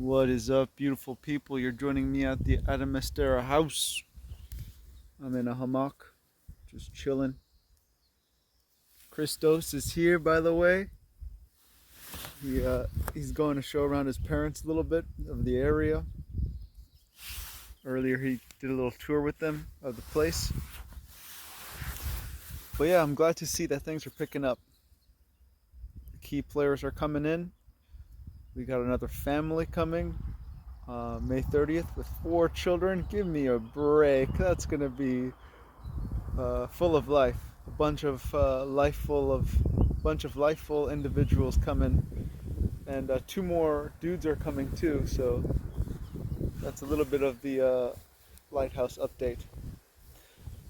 What is up, beautiful people? You're joining me at the Adamestera house. I'm in a hammock, just chilling. Christos is here, by the way. He's going to show around his parents a little bit of the area. Earlier, he did a little tour with them of the place. But yeah, I'm glad to see that things are picking up. The key players are coming in. We got another family coming May 30th with 4 children. Give me a break. That's gonna be full of life. A bunch of lifeful individuals coming, and 2 more dudes are coming too. So that's a little bit of the lighthouse update.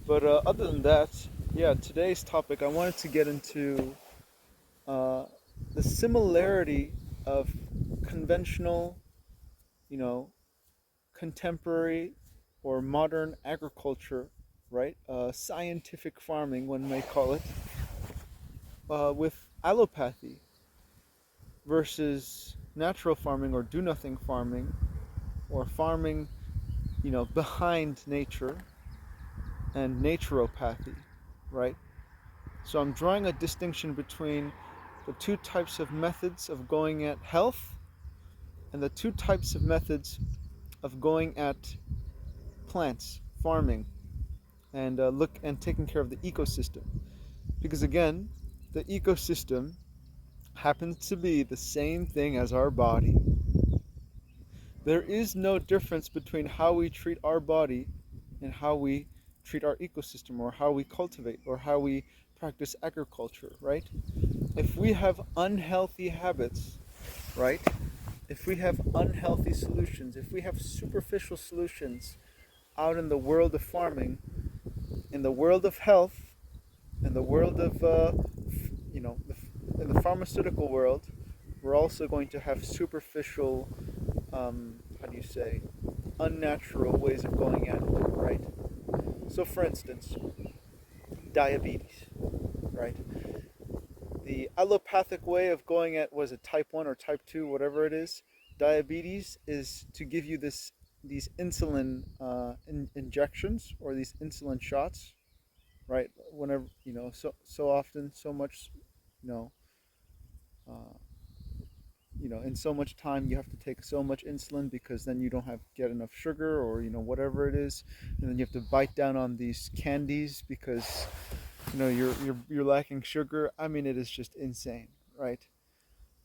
But other than that, yeah, today's topic I wanted to get into uh, the similarity of conventional, you know, contemporary or modern agriculture, right? Scientific farming, one may call it, with allopathy versus natural farming or do nothing farming or farming, behind nature and naturopathy, right? So I'm drawing a distinction between the 2 types of methods of going at health and the 2 types of methods of going at plants, farming, and look and taking care of the ecosystem. Because again, the ecosystem happens to be the same thing as our body. There is no difference between how we treat our body and how we treat our ecosystem, or how we cultivate, or how we practice agriculture, right? If we have unhealthy habits, right? If we have unhealthy solutions, if we have superficial solutions out in the world of farming, in the world of health, in the world of, you know, in the pharmaceutical world, we're also going to have superficial, how do you say, unnatural ways of going at it, right? So, for instance, diabetes, right? The allopathic way of going at, was it type 1 or type 2, whatever it is, diabetes is to give you these insulin injections, or these insulin shots, right? Whenever, so often, so much, you know, uh, in so much time you have to take so much insulin, because then you don't have get enough sugar, or whatever it is, and then you have to bite down on these candies because you're lacking sugar. I mean, it is just insane, right?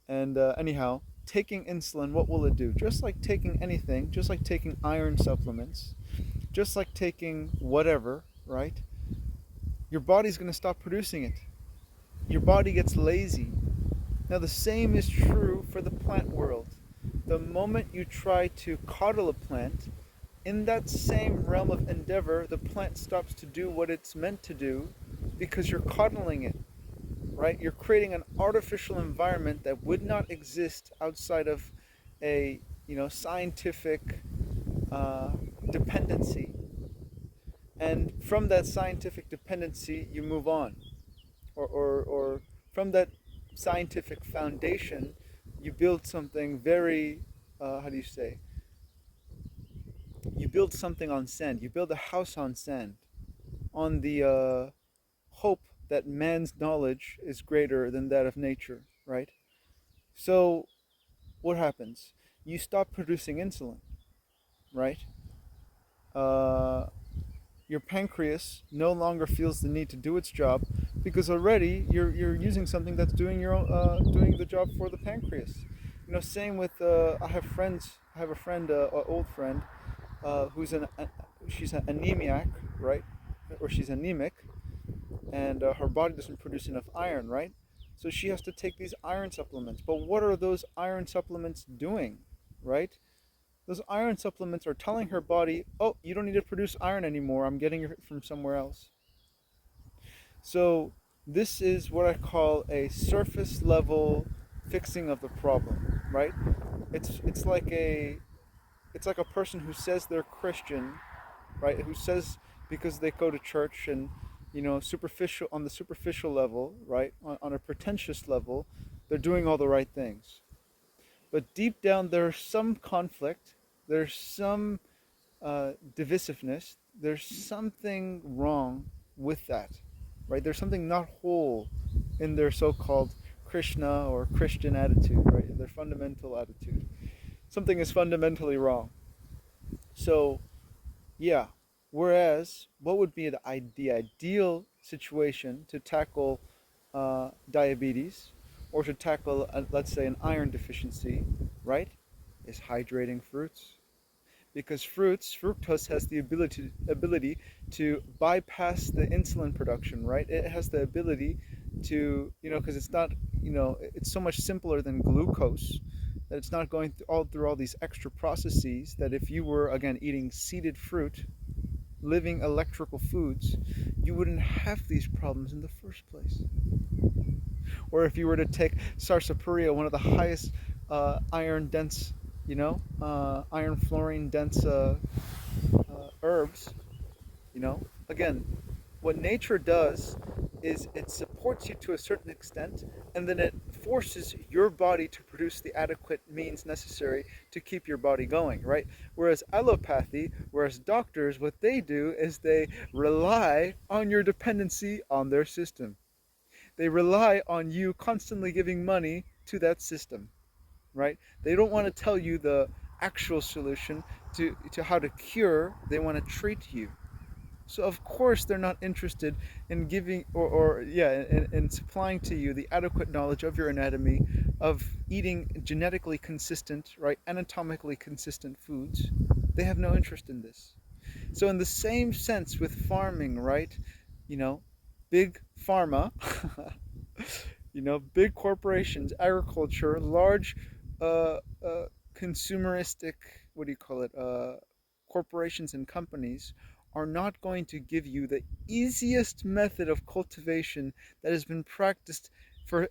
And anyhow, taking insulin, what will it do? Just like taking anything, just like taking iron supplements, just like taking whatever, right? Your body's going to stop producing it. Your body gets lazy. Now, the same is true for the plant world. The moment you try to coddle a plant, in that same realm of endeavor, the plant stops to do what it's meant to do because you're coddling it, right? You're creating an artificial environment that would not exist outside of a, scientific uh, dependency. And from that scientific dependency, you move on, or from that scientific foundation, you build something very, how do you say? You build something on sand. You build a house on sand, on the hope that man's knowledge is greater than that of nature, right? So, what happens? You stop producing insulin, right? Uh, your pancreas no longer feels the need to do its job, because already you're using something that's doing the job for the pancreas. Same with I have friends. I have a friend, an old friend, who's she's an anemiac, right? Or she's anemic, and her body doesn't produce enough iron, right? So she has to take these iron supplements. But what are those iron supplements doing, right? Those iron supplements are telling her body, oh, you don't need to produce iron anymore. I'm getting it from somewhere else. So this is what I call a surface level fixing of the problem, right? It's like a person who says they're Christian, right? Who says, because they go to church, and superficial, on the superficial level, right? On a pretentious level, they're doing all the right things. But deep down, there's some conflict, there's some divisiveness, there's something wrong with that, right? There's something not whole in their so-called Krishna or Christian attitude, right? Their fundamental attitude. Something is fundamentally wrong. So, yeah. Whereas, what would be the ideal situation to tackle diabetes or to tackle, let's say, an iron deficiency, right? Is hydrating fruits, because fructose has the ability to bypass the insulin production, right? It has the ability to, because it's not, it's so much simpler than glucose, that it's not going through all these extra processes, that if you were, again, eating seeded fruit, living electrical foods, you wouldn't have these problems in the first place. Or if you were to take sarsaparilla, one of the highest iron dense, iron fluorine dense herbs, again, what nature does is it supports you to a certain extent, and then it forces your body to produce the adequate means necessary to keep your body going, right? Whereas allopathy, whereas doctors, what they do is they rely on your dependency on their system. They rely on you constantly giving money to that system, right? They don't want to tell you the actual solution to how to cure, they want to treat you. So of course they're not interested in giving or yeah, in supplying to you the adequate knowledge of your anatomy, of eating genetically consistent, right, anatomically consistent foods. They have no interest in this. So in the same sense with farming, right, you know, big pharma, big corporations, agriculture, large consumeristic, what do you call it, corporations and companies are not going to give you the easiest method of cultivation that has been practiced for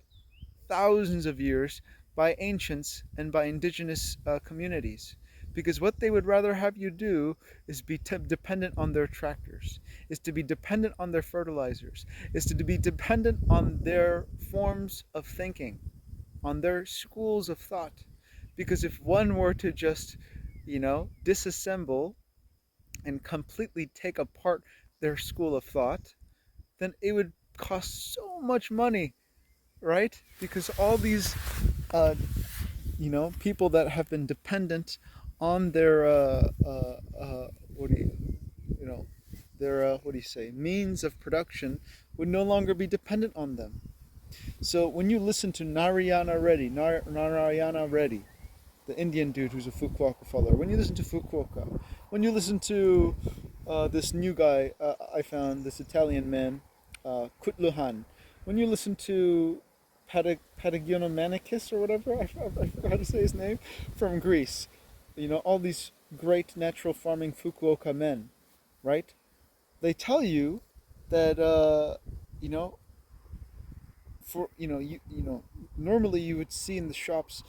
thousands of years by ancients and by indigenous communities. Because what they would rather have you do is be dependent on their tractors, is to be dependent on their fertilizers, is to be dependent on their forms of thinking, on their schools of thought. Because if one were to just, disassemble and completely take apart their school of thought, then it would cost so much money, right? Because all these, people that have been dependent on their, what do you know, their, what do you say, means of production would no longer be dependent on them. So when you listen to Narayana Reddy, the Indian dude who's a Fukuoka follower, when you listen to Fukuoka, when you listen to this new guy I found, this Italian man, Kutluhan, when you listen to Patagionomanicus or whatever, I forgot how to say his name, from Greece, all these great natural farming Fukuoka men, right? They tell you that, you know, for normally you would see in the shops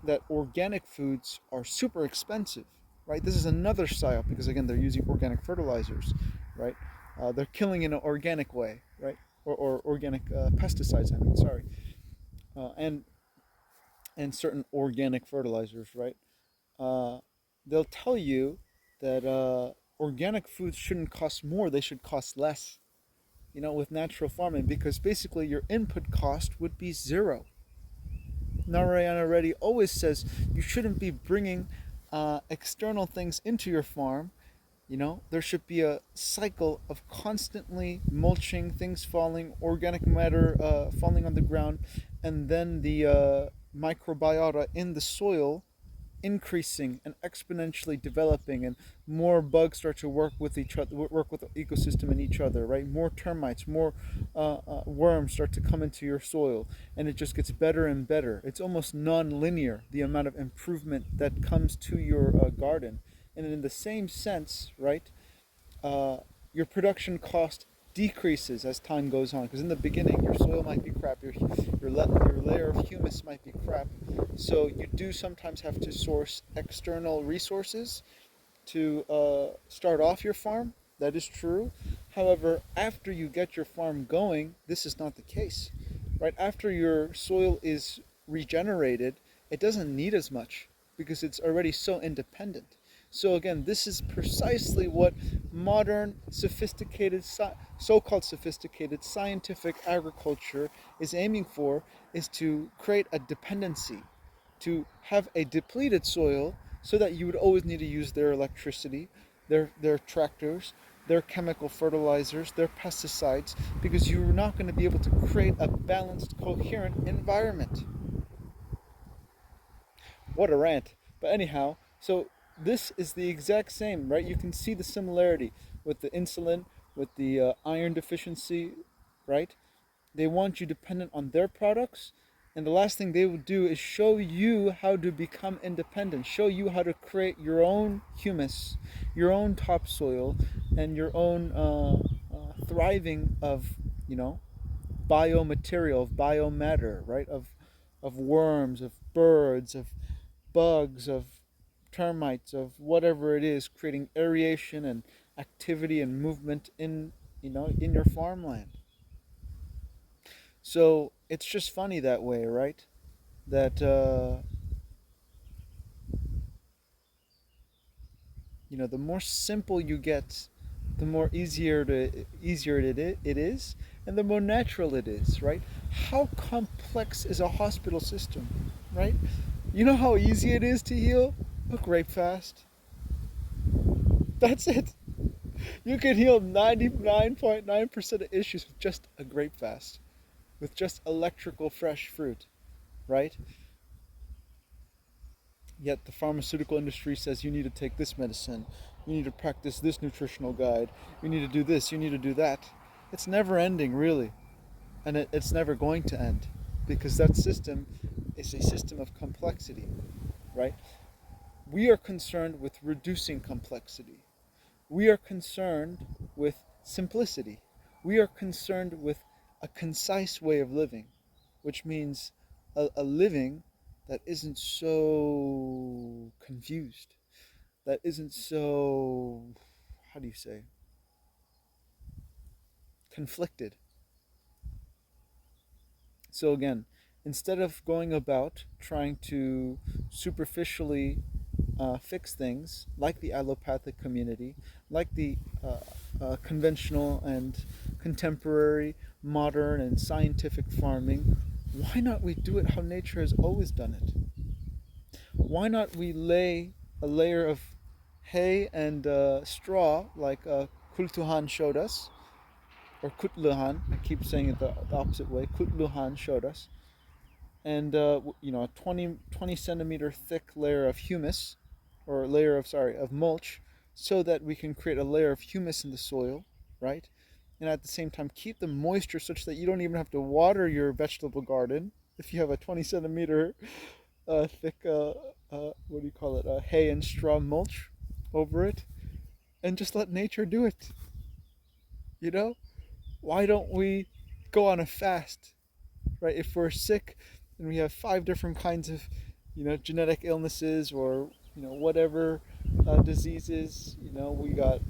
that organic foods are super expensive, right? This is another psyop because again they're using organic fertilizers, right? They're killing in an organic way, right? Or organic pesticides, I mean, sorry, and certain organic fertilizers, right? uh, they'll tell you that organic foods shouldn't cost more, they should cost less, with natural farming, because basically your input cost would be zero. Narayana Reddy always says you shouldn't be bringing external things into your farm. There should be a cycle of constantly mulching, things falling, organic matter falling on the ground, and then the microbiota in the soil increasing and exponentially developing, and more bugs start to work with each other, work with the ecosystem and each other, right? More termites, more worms start to come into your soil, and it just gets better and better. It's almost non-linear, the amount of improvement that comes to your garden. And in the same sense, right, uh, your production cost decreases as time goes on, because in the beginning your soil might be crap, your layer of humus might be crap, so you do sometimes have to source external resources to start off your farm. That is true. However, after you get your farm going, this is not the case, right? After your soil is regenerated, it doesn't need as much because it's already so independent. So again, this is precisely what modern, sophisticated, so-called sophisticated scientific agriculture is aiming for, is to create a dependency, to have a depleted soil so that you would always need to use their electricity, their tractors, their chemical fertilizers, their pesticides, because you're not going to be able to create a balanced, coherent environment. What a rant. But anyhow, so this is the exact same, right? You can see the similarity with the insulin, with the iron deficiency, right? They want you dependent on their products. And the last thing they will do is show you how to become independent, show you how to create your own humus, your own topsoil, and your own thriving of, you know, biomaterial, of biomatter, right? Of worms, of birds, of bugs, of termites, of whatever it is, creating aeration and activity and movement in, you know, in your farmland. So it's just funny that way, right? That you know, the more simple you get, the more easier it is, and the more natural it is, right? How complex is a hospital system, right? You know how easy it is to heal? A grape fast. That's it. You can heal 99.9% of issues with just a grape fast, with just electrical fresh fruit, right? Yet the pharmaceutical industry says you need to take this medicine, you need to practice this nutritional guide, you need to do this, you need to do that. It's never ending, really. And it's never going to end because that system is a system of complexity, right? We are concerned with reducing complexity. We are concerned with simplicity. We are concerned with a concise way of living, which means a living that isn't so confused, that isn't so, how do you say, conflicted. So again, instead of going about trying to superficially fix things like the allopathic community, like the conventional and contemporary, modern and scientific farming, why not we do it how nature has always done it? Why not we lay a layer of hay and straw like Kultuhan showed us, or Kutluhan, I keep saying it the opposite way, Kutluhan showed us, and you know, a 20 centimeter thick layer of humus, or layer of, sorry, of mulch, so that we can create a layer of humus in the soil, right? And at the same time keep the moisture such that you don't even have to water your vegetable garden if you have a 20 centimeter thick what do you call it, hay and straw mulch over it, and just let nature do it. You know, why don't we go on a fast, right? If we're sick and we have 5 different kinds of, you know, genetic illnesses, or, you know, whatever diseases, you know, we got,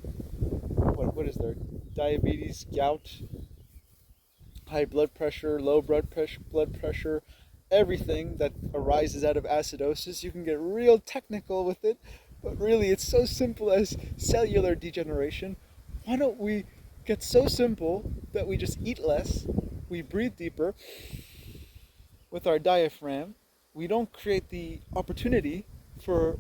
what is there? Diabetes, gout, high blood pressure, low blood pressure, everything that arises out of acidosis. You can get real technical with it, but really it's so simple as cellular degeneration. Why don't we get so simple that we just eat less, we breathe deeper with our diaphragm, we don't create the opportunity for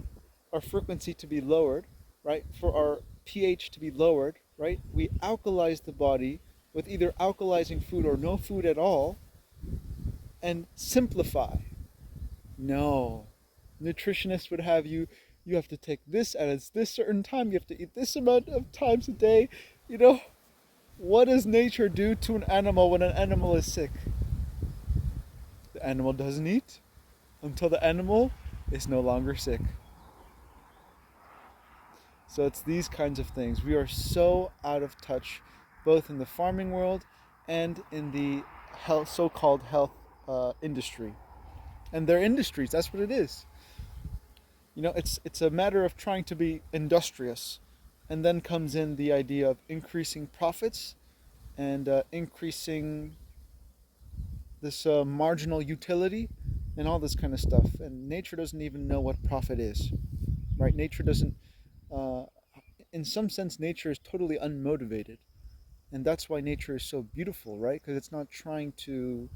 our frequency to be lowered, right? For our pH to be lowered, right? We alkalize the body with either alkalizing food or no food at all, and simplify. No. Nutritionists would have you, you have to take this at this certain time, you have to eat this amount of times a day. You know, what does nature do to an animal when an animal is sick? The animal doesn't eat until the animal is no longer sick. So it's these kinds of things. We are so out of touch, both in the farming world and in the health, so-called health industry. And they're industries. That's what it is. You know, it's a matter of trying to be industrious, and then comes in the idea of increasing profits and increasing this marginal utility, and all this kind of stuff. And nature doesn't even know what profit is, right? Nature doesn't, uh, in some sense, nature is totally unmotivated. And that's why nature is so beautiful, right? Because it's not trying to,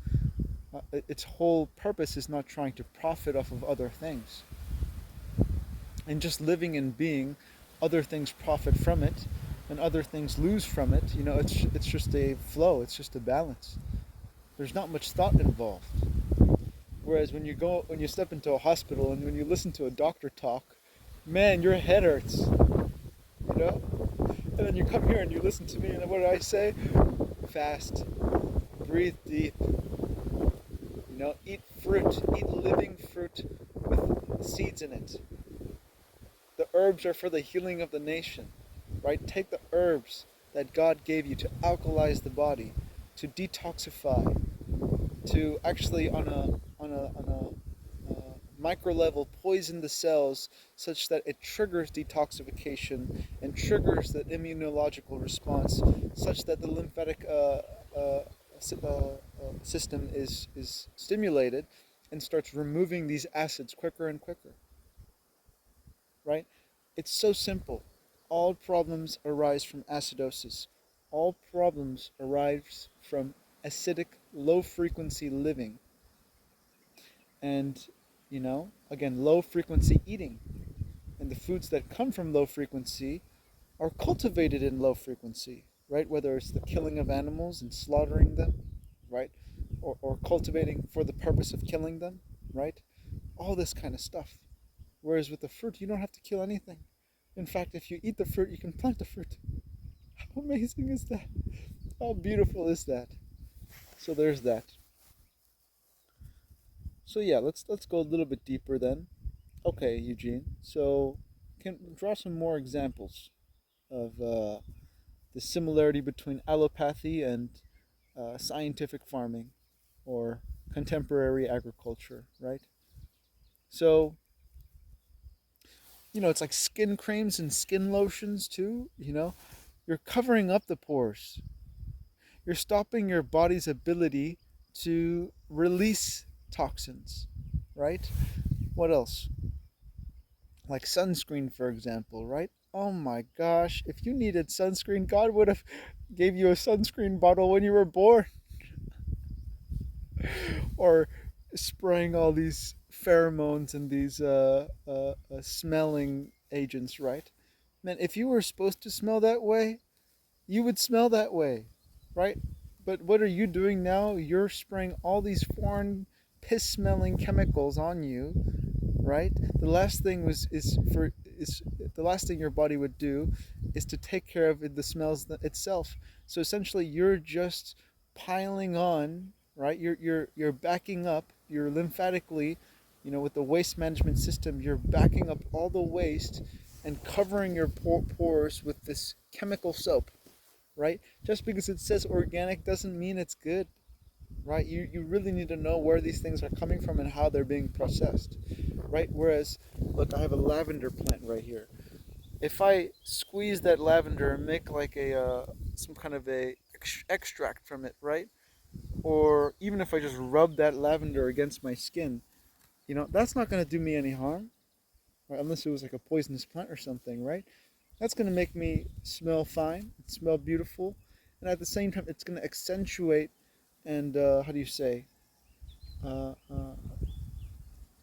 its whole purpose is not trying to profit off of other things. And just living and being, other things profit from it, and other things lose from it. It's just a flow. It's just a balance. There's not much thought involved. Whereas when you step into a hospital and when you listen to a doctor talk, man, your head hurts. You know. And then you come here and you listen to me, and what do I say? Fast, breathe deep. Eat fruit, eat living fruit with seeds in it. The herbs are for the healing of the nation, right? Take the herbs that God gave you to alkalize the body, to detoxify, to actually on a micro level poison the cells such that it triggers detoxification and triggers the immunological response, such that the lymphatic system is stimulated and starts removing these acids quicker and quicker, right? It's so simple. All problems arise from acidosis. All problems arise from acidic, low frequency living. And, again, low frequency eating. And the foods that come from low frequency are cultivated in low frequency, right? Whether it's the killing of animals and slaughtering them, right? Or cultivating for the purpose of killing them, right? All this kind of stuff. Whereas with the fruit, you don't have to kill anything. In fact, if you eat the fruit, you can plant the fruit. How amazing is that? How beautiful is that? So there's that. So yeah, let's go a little bit deeper then. Okay, Eugene. So can draw some more examples of the similarity between allopathy and scientific farming or contemporary agriculture, right? So it's like skin creams and skin lotions too. You're covering up the pores. You're stopping your body's ability to release toxins, right? What else? Like sunscreen, for example, right? Oh my gosh, if you needed sunscreen, God would have gave you a sunscreen bottle when you were born. Or spraying all these pheromones and these smelling agents, right? Man, if you were supposed to smell that way, you would smell that way, right? But what are you doing now? You're spraying all these foreign piss smelling chemicals on you, right? The last thing is the last thing your body would do is to take care of the smells itself. So essentially you're just piling on, right? You're backing up, you're lymphatically, with the waste management system, you're backing up all the waste and covering your pores with this chemical soap, right? Just because it says organic doesn't mean it's good, right? You really need to know where these things are coming from and how they're being processed, right? Whereas, look, I have a lavender plant right here. If I squeeze that lavender and make like a some kind of a extract from it, right? Or even if I just rub that lavender against my skin, that's not going to do me any harm, right? Unless it was like a poisonous plant or something, right? That's going to make me smell fine, smell beautiful, and at the same time, it's going to accentuate and how do you say, uh, uh,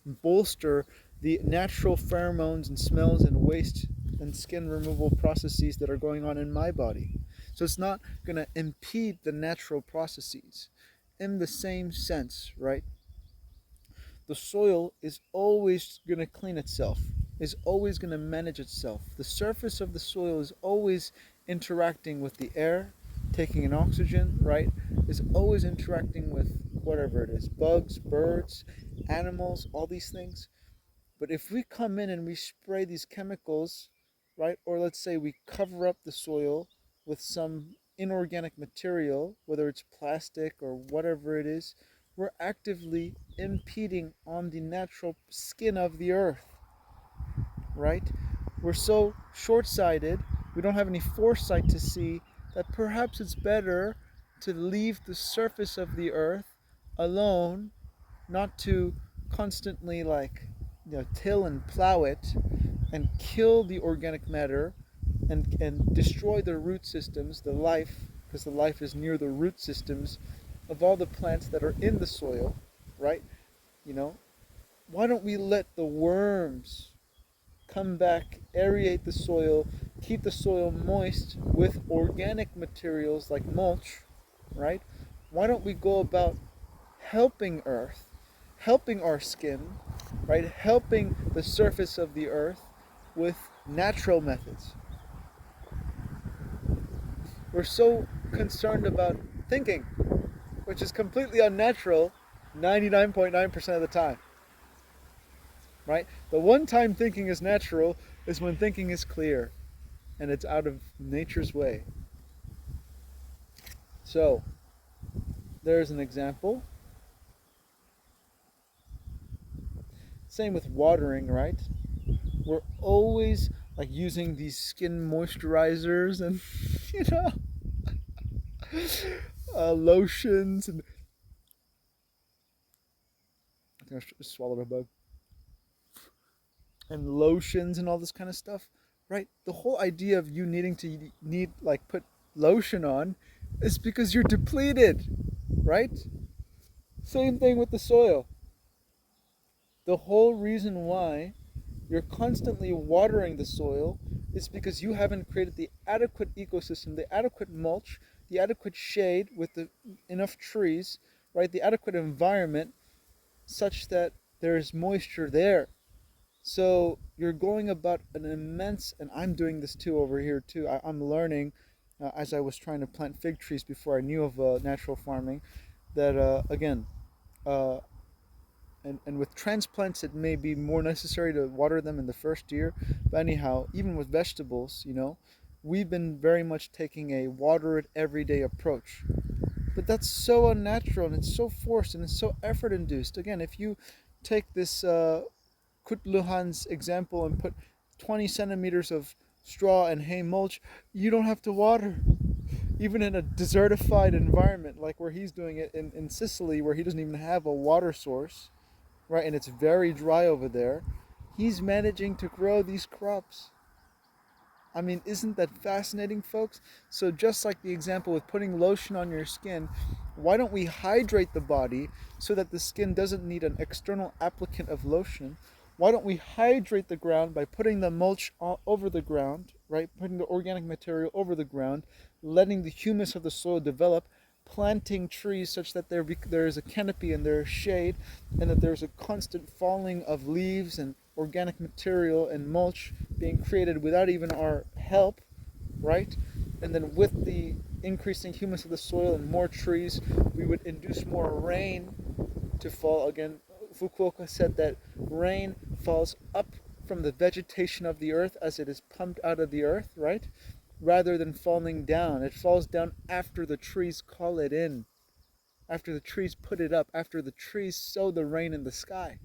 bolster the natural pheromones and smells and waste and skin removal processes that are going on in my body. So it's not going to impede the natural processes. In the same sense, right? The soil is always going to clean itself, is always going to manage itself. The surface of the soil is always interacting with the air, taking in oxygen, right? Is always interacting with whatever it is, bugs, birds, animals, all these things. But if we come in and we spray these chemicals, right, or let's say we cover up the soil with some inorganic material, whether it's plastic or whatever it is, we're actively impeding on the natural skin of the earth, right? We're so short-sighted, we don't have any foresight to see that perhaps it's better to leave the surface of the earth alone, not to constantly till and plow it and kill the organic matter and destroy the root systems, the life, because the life is near the root systems of all the plants that are in the soil, right? You know, why don't we let the worms come back, aerate the soil, keep the soil moist with organic materials like mulch, right? Why don't we go about helping Earth, helping our skin, right? Helping the surface of the Earth with natural methods. We're so concerned about thinking, which is completely unnatural 99.9% of the time, right? The one time thinking is natural is when thinking is clear and it's out of nature's way. So, there's an example. Same with watering, right? We're always like using these skin moisturizers and you know lotions and I think I swallowed a bug and lotions and all this kind of stuff, right? The whole idea of you needing to put lotion on is because you're depleted, right? Same thing with the soil. The whole reason why you're constantly watering the soil is because you haven't created the adequate ecosystem, the adequate mulch, the adequate shade with enough trees, right? The adequate environment such that there's moisture there. So you're going about an immense, and I'm doing this too over here too. I'm learning as I was trying to plant fig trees before I knew of natural farming, that again, uh, and with transplants it may be more necessary to water them in the first year, but anyhow, even with vegetables, we've been very much taking a water it everyday approach, but that's so unnatural and it's so forced and it's so effort induced. Again, if you take this Kutluhan's example and put 20 centimeters of straw and hay mulch, you don't have to water. Even in a desertified environment like where he's doing it in Sicily, where he doesn't even have a water source, right? And it's very dry over there. He's managing to grow these crops. I mean, isn't that fascinating, folks? So just like the example with putting lotion on your skin, why don't we hydrate the body so that the skin doesn't need an external applicant of lotion? Why don't we hydrate the ground by putting the mulch over the ground, right? Putting the organic material over the ground, letting the humus of the soil develop, planting trees such that there is a canopy and there is shade, and that there's a constant falling of leaves and organic material and mulch being created without even our help, right? And then with the increasing humus of the soil and more trees, we would induce more rain to fall. Again, Fukuoka said that rain falls up from the vegetation of the earth as it is pumped out of the earth, right? Rather than falling down. It falls down after the trees call it in, after the trees put it up, after the trees sow the rain in the sky.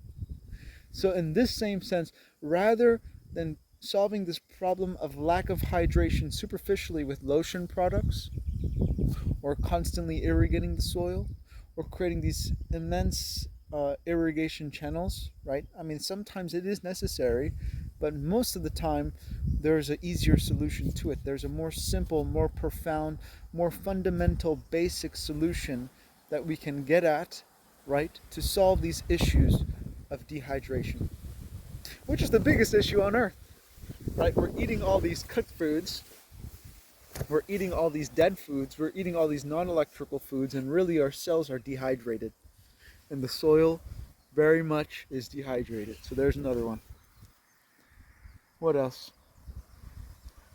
So in this same sense, rather than solving this problem of lack of hydration superficially with lotion products, or constantly irrigating the soil, or creating these immense irrigation channels, right? I mean, sometimes it is necessary, but most of the time there's an easier solution to it. There's a more simple, more profound, more fundamental, basic solution that we can get at, right, to solve these issues of dehydration, which is the biggest issue on earth, right? We're eating all these cooked foods, we're eating all these dead foods, we're eating all these non-electrical foods, and really our cells are dehydrated. And the soil very much is dehydrated. So there's another one. What else?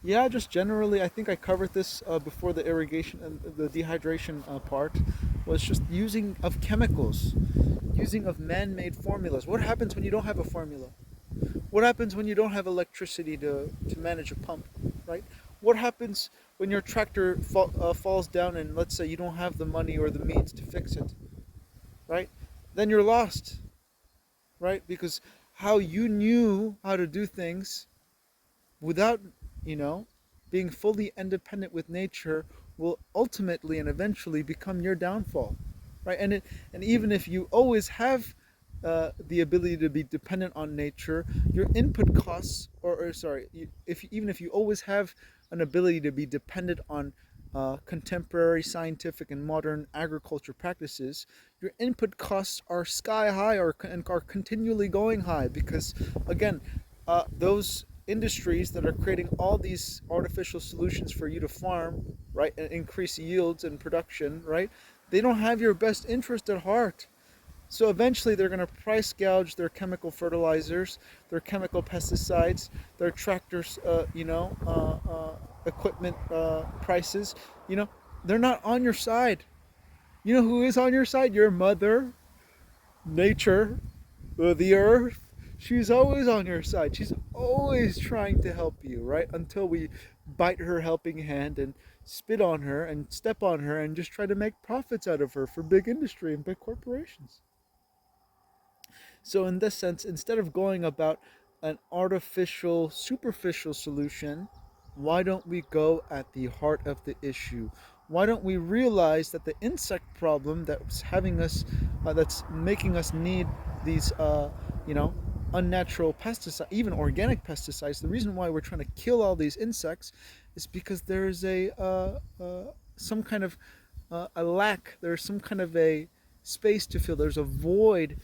Yeah, just generally, I think I covered this before the irrigation and the dehydration part, was just using of chemicals, using of man-made formulas. What happens when you don't have a formula? What happens when you don't have electricity to manage a pump, right? What happens when your tractor falls down and let's say you don't have the money or the means to fix it, right? Then you're lost, right? Because how you knew how to do things without, you know, being fully independent with nature will ultimately and eventually become your downfall, right? And even if you always have the ability to be dependent on nature, your input costs, or sorry, if even if you always have an ability to be dependent on contemporary scientific and modern agriculture practices, your input costs are sky high, and are continually going high because, again, those industries that are creating all these artificial solutions for you to farm, right, and increase yields and production, right, they don't have your best interest at heart. So eventually they're going to price gouge their chemical fertilizers, their chemical pesticides, their tractors, equipment prices. You know, they're not on your side. You know who is on your side? Your mother, nature, the earth. She's always on your side. She's always trying to help you, right? Until we bite her helping hand and spit on her and step on her and just try to make profits out of her for big industry and big corporations. So, in this sense, instead of going about an artificial, superficial solution, why don't we go at the heart of the issue? Why don't we realize that the insect problem that's having us, that's making us need these, you know, unnatural pesticides, even organic pesticides? The reason why we're trying to kill all these insects is because there is some kind of a lack. There's some kind of a space to fill. There's a void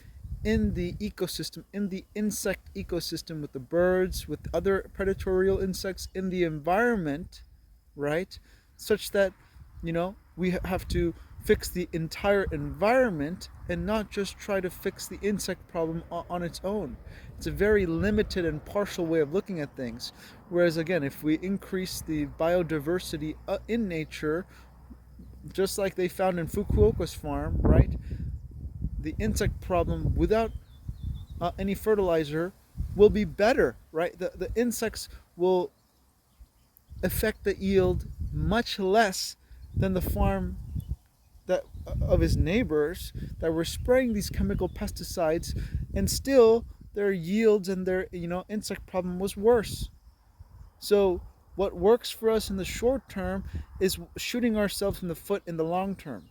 in the ecosystem, in the insect ecosystem, with the birds, with other predatory insects, in the environment, right? Such that, we have to fix the entire environment and not just try to fix the insect problem on its own. It's a very limited and partial way of looking at things. Whereas, again, if we increase the biodiversity in nature, just like they found in Fukuoka's farm, right? The insect problem without any fertilizer will be better, right? The insects will affect the yield much less than the farm that of his neighbors that were spraying these chemical pesticides, and still their yields and their insect problem was worse. So what works for us in the short term is shooting ourselves in the foot in the long term,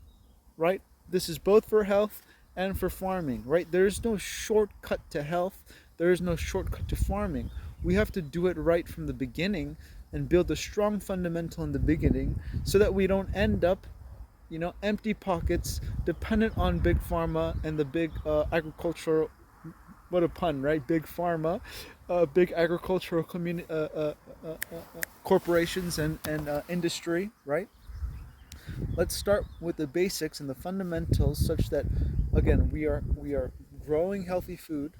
right? This is both for health and for farming, right? There's no shortcut to health. There is no shortcut to farming. We have to do it right from the beginning and build a strong fundamental in the beginning so that we don't end up, empty pockets, dependent on big pharma and the big agricultural, what a pun, right? Big pharma, big agricultural corporations and industry, right? Let's start with the basics and the fundamentals, such that, again, we are growing healthy food,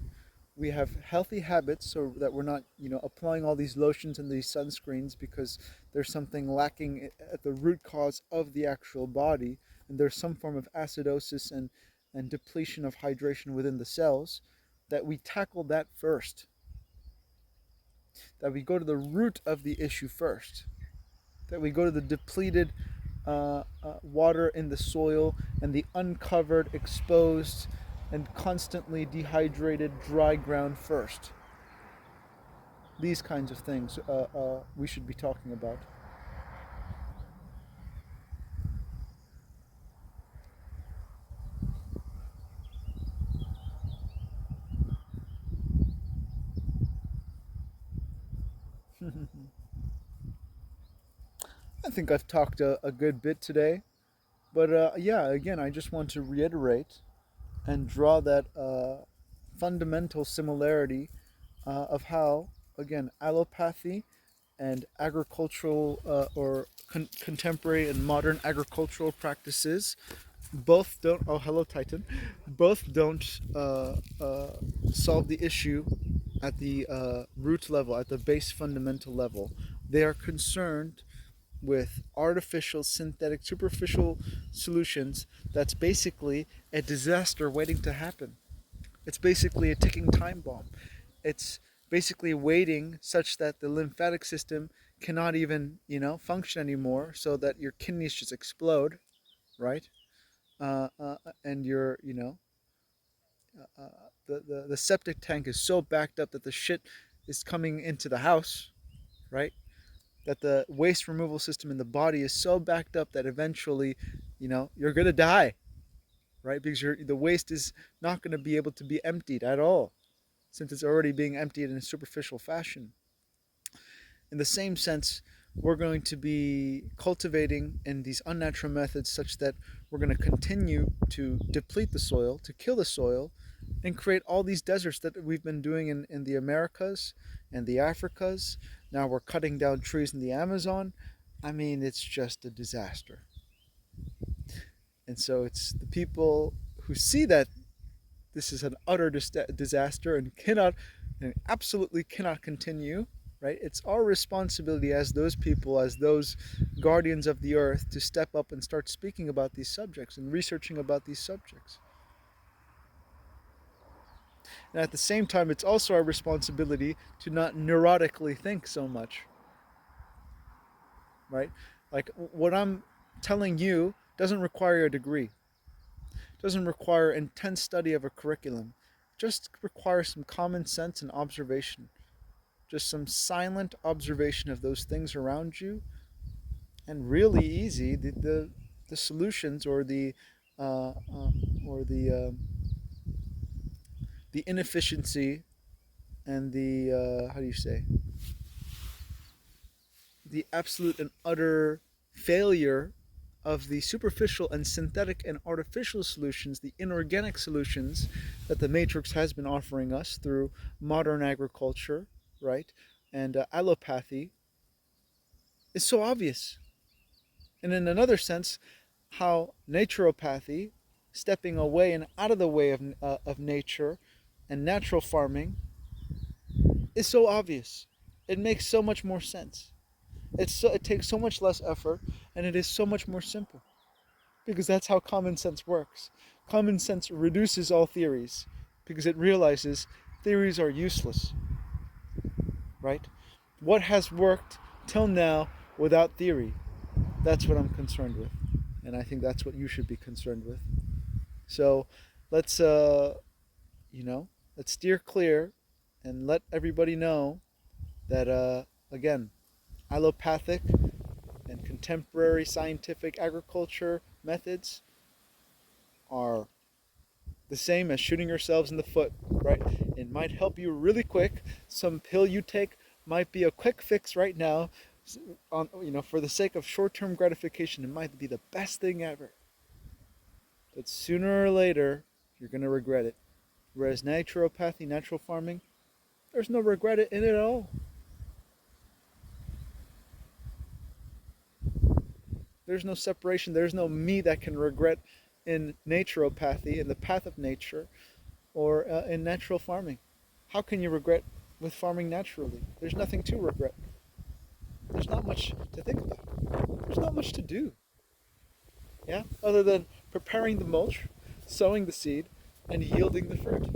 we have healthy habits, so that we're not applying all these lotions and these sunscreens because there's something lacking at the root cause of the actual body, and there's some form of acidosis and depletion of hydration within the cells. That we tackle that first, that we go to the root of the issue first, that we go to the depleted water in the soil and the uncovered, exposed, and constantly dehydrated dry ground first. These kinds of things we should be talking about. I think I've talked a good bit today, but yeah, again, I just want to reiterate and draw that fundamental similarity of how, again, allopathy and agricultural or contemporary and modern agricultural practices both don't. Oh, hello, Titan. Both don't solve the issue at the root level, at the base fundamental level. They are concerned with artificial, synthetic, superficial solutions. That's basically a disaster waiting to happen. It's basically a ticking time bomb. It's basically waiting such that the lymphatic system cannot even, function anymore, so that your kidneys just explode, right? And your, the septic tank is so backed up that the shit is coming into the house, right? That the waste removal system in the body is so backed up that eventually, you're gonna die, right? Because the waste is not going to be able to be emptied at all, since it's already being emptied in a superficial fashion. In the same sense, we're going to be cultivating in these unnatural methods such that we're going to continue to deplete the soil, to kill the soil, and create all these deserts that we've been doing in the Americas and the Africas. Now we're cutting down trees in the Amazon. I mean, it's just a disaster. And so it's the people who see that this is an utter disaster and absolutely cannot continue, right? It's our responsibility as those people, as those guardians of the earth, to step up and start speaking about these subjects and researching about these subjects. And at the same time, it's also our responsibility to not neurotically think so much, right? Like what I'm telling you doesn't require a degree, doesn't require intense study of a curriculum, just requires some common sense and observation, just some silent observation of those things around you, and really easy. The solutions uh, uh, or the inefficiency and the how do you say, the absolute and utter failure of the superficial and synthetic and artificial solutions, the inorganic solutions that the Matrix has been offering us through modern agriculture, right, and allopathy, is so obvious. And in another sense, how naturopathy, stepping away and out of the way of nature and natural farming, is so obvious. It makes so much more sense. It takes so much less effort, and it is so much more simple, because that's how common sense works. Common sense reduces all theories because it realizes theories are useless, right? What has worked till now without theory? That's what I'm concerned with, and I think that's what you should be concerned with. So let's you know, let's steer clear and let everybody know that again, allopathic and contemporary scientific agriculture methods are the same as shooting yourselves in the foot, right? It might help you really quick. Some pill you take might be a quick fix right now, for the sake of short-term gratification. It might be the best thing ever, but sooner or later you're going to regret it. Whereas naturopathy, natural farming, there's no regret in it at all. There's no separation. There's no me that can regret in naturopathy, in the path of nature, or in natural farming. How can you regret with farming naturally? There's nothing to regret. There's not much to think about. There's not much to do. Yeah? Other than preparing the mulch, sowing the seed, and yielding the fruit.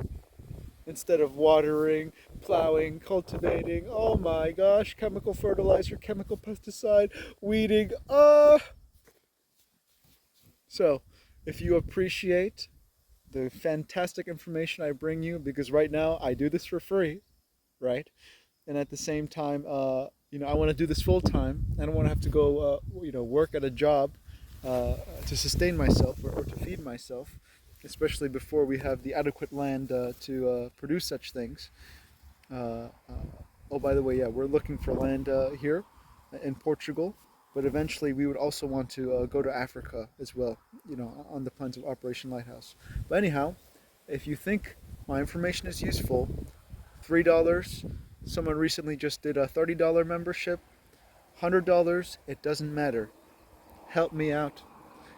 Instead of watering, plowing, cultivating, oh my gosh, chemical fertilizer, chemical pesticide, weeding, So, if you appreciate the fantastic information I bring you, because right now I do this for free, right? And at the same time, I want to do this full time. I don't want to have to go, work at a job to sustain myself or to feed myself, especially before we have the adequate land to produce such things. Oh, by the way, yeah, we're looking for land here in Portugal, but eventually we would also want to go to Africa as well, on the plans of Operation Lighthouse. But anyhow, if you think my information is useful, $3. Someone recently just did a $30 membership. $100, it doesn't matter. Help me out.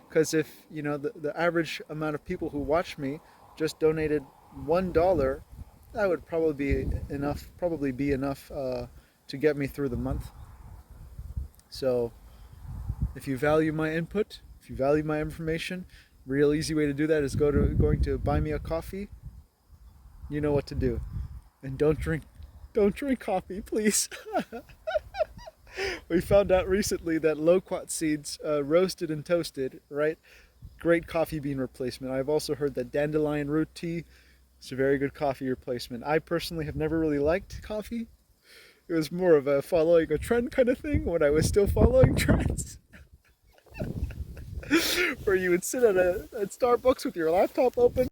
Because if, the average amount of people who watch me just donated $1, that would probably be enough to get me through the month. So if you value my input, if you value my information, real easy way to do that is going to buy me a coffee. You know what to do. And don't drink coffee, please. We found out recently that loquat seeds, roasted and toasted, right? Great coffee bean replacement. I've also heard that dandelion root tea is a very good coffee replacement. I personally have never really liked coffee. It was more of a following a trend kind of thing when I was still following trends. where you would sit at Starbucks with your laptop open